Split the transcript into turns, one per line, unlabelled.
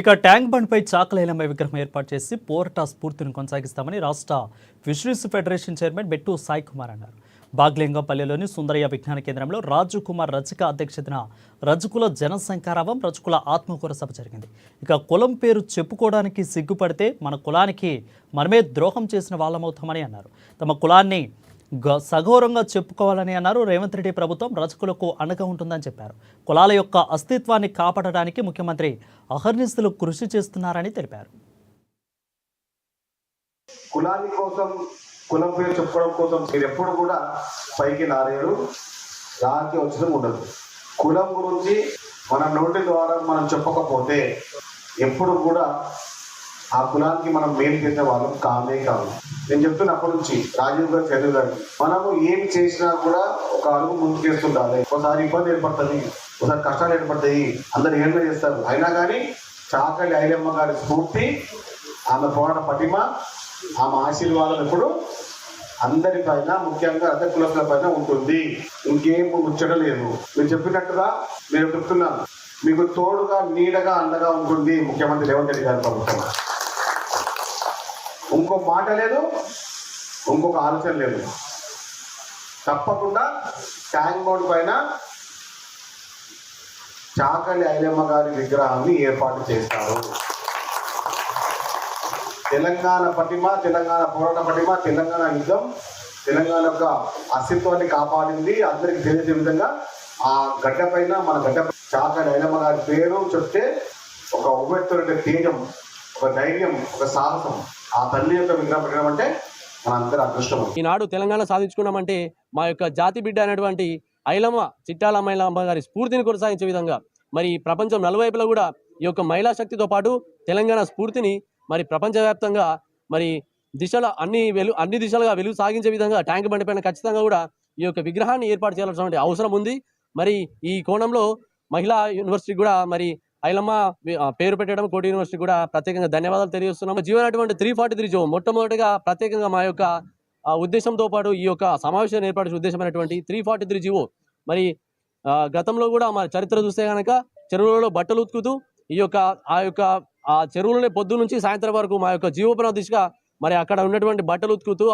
ఇక tank bund పై చాకలైలమ్మ విగ్రహం ఏర్పాటు చేసి పోరాట స్ఫూర్తిని కొనసాగిస్తామని రాష్ట్ర ఫిషరీస్ ఫెడరేషన్ చైర్మన్ బెట్టు సాయి కుమార్ అన్నారు. బాగ్లింగంపల్లిలోని సుందరయ్య విజ్ఞాన కేంద్రంలో రాజు కుమార్ రచిక అధ్యక్షతన రజకుల జనసంకారావం రజకుల ఆత్మకూర సభ జరిగింది. ఇక కులం పేరు చెప్పుకోవడానికి సిగ్గుపడితే మన కులానికి మనమే ద్రోహం చేసిన వాళ్ళమవుతామని అన్నారు. తమ కులాన్ని సగౌరవంగా చెప్పుకోవాలని అన్నారు. రేవంత్ రెడ్డి ప్రభుత్వం రజకులకు అండగా ఉంటుందని చెప్పారు. కులాల యొక్క అస్తిత్వాన్ని కాపాడడానికి ముఖ్యమంత్రి అహర్నిశలు కృషి చేస్తున్నారని తెలిపారు.
కులాని కోసం కులం పేరు చెప్పుకోవడం కోసం మీరు ఎప్పుడు కూడా పైకి నారేరు రాకి వచ్చడం ఉండదు. కులం గురించి మన నోటి ద్వారా మనం చెప్పకపోతే ఎప్పుడు కూడా ఆ కులానికి మనం మేలు చేసే వాళ్ళం కానే కాదు. నేను చెప్తున్నప్పటి నుంచి రాజీవ్ గారు చంద్ర గారు మనము ఏమి చేసినా కూడా ఒక అడుగు ముందుకేస్తుండాలి. ఒకసారి ఇబ్బంది ఏర్పడుతుంది, ఒకసారి కష్టాలు ఏర్పడతాయి, అందరు ఏమైనా చేస్తారు. అయినా కానీ చాకలి ఐలమ్మ గారి స్ఫూర్తి, ఆమె పోరాట పటిమ, ఆమె ఆశీర్వాదం ఎప్పుడు అందరి పైన ముఖ్యంగా అద్దె కులస్తుల పైన ఉంటుంది. ఇంకేం ముచ్చట లేదు. మీరు చెప్పినట్టుగా నేను చెప్తున్నాను, మీకు తోడుగా నీడగా అండగా ఉంటుంది ముఖ్యమంత్రి రేవంత్ రెడ్డి గారి ప్రభుత్వం. ఇంకో మాట లేదు, ఇంకొక ఆలోచన లేదు. తప్పకుండా ట్యాంక్ బోర్డు పైన చాకలి ఐలమ్మ గారి విగ్రహాన్ని ఏర్పాటు చేస్తారు. తెలంగాణ పటిమ, తెలంగాణ పోరాట పటిమ, తెలంగాణ యుద్ధం, తెలంగాణ యొక్క అస్తిత్వాన్ని కాపాడింది అందరికి తెలిసే విధంగా ఆ గడ్డ పైన మన గడ్డ చాకలి ఐలమ్మ గారి పేరు చెప్తే ఒక ఉవ్వెత్తున తేజం, ఒక ధైర్యం, ఒక సాహసం ఆ తల్లి యొక్క విగ్రహం పెట్టడం అంటే మనందరి అదృష్టం.
ఈనాడు తెలంగాణ సాధించుకున్నామంటే మా యొక్క జాతి బిడ్డ అనేటువంటి ఐలమ్మ, చిట్టాల ఐలమ్మ గారి స్ఫూర్తిని కొనసాగించే విధంగా మరి ప్రపంచం నలువైపులా కూడా ఈ యొక్క మహిళా శక్తితో పాటు తెలంగాణ స్ఫూర్తిని మరి ప్రపంచవ్యాప్తంగా మరి అన్ని దిశలుగా వెలుగు సాగించే విధంగా ట్యాంక్ బండి పైన ఖచ్చితంగా కూడా ఈ యొక్క విగ్రహాన్ని ఏర్పాటు చేయాల్సిన అవసరం ఉంది. మరి ఈ కోణంలో మహిళా యూనివర్సిటీ కూడా మరి ఐలమ్మ పేరు పెట్టడం కోటి యూనివర్సిటీ కూడా ప్రత్యేకంగా ధన్యవాదాలు తెలియజేస్తున్నాము. జీవనటువంటి 343 జో మొట్టమొదటిగా ప్రత్యేకంగా మా యొక్క ఉద్దేశంతో పాటు ఈ యొక్క సమావేశాన్ని ఏర్పాటు ఉద్దేశమైనటువంటి 343 జీవో మరి గతంలో కూడా మా చరిత్ర చూస్తే కనుక చెరువులలో బట్టలు ఉతుకుతూ ఆ చెరువులనే పొద్దు నుంచి సాయంత్రం వరకు మా యొక్క జీవోపన దిశగా మరి అక్కడ ఉన్నటువంటి బట్టలు ఉతుకుతూ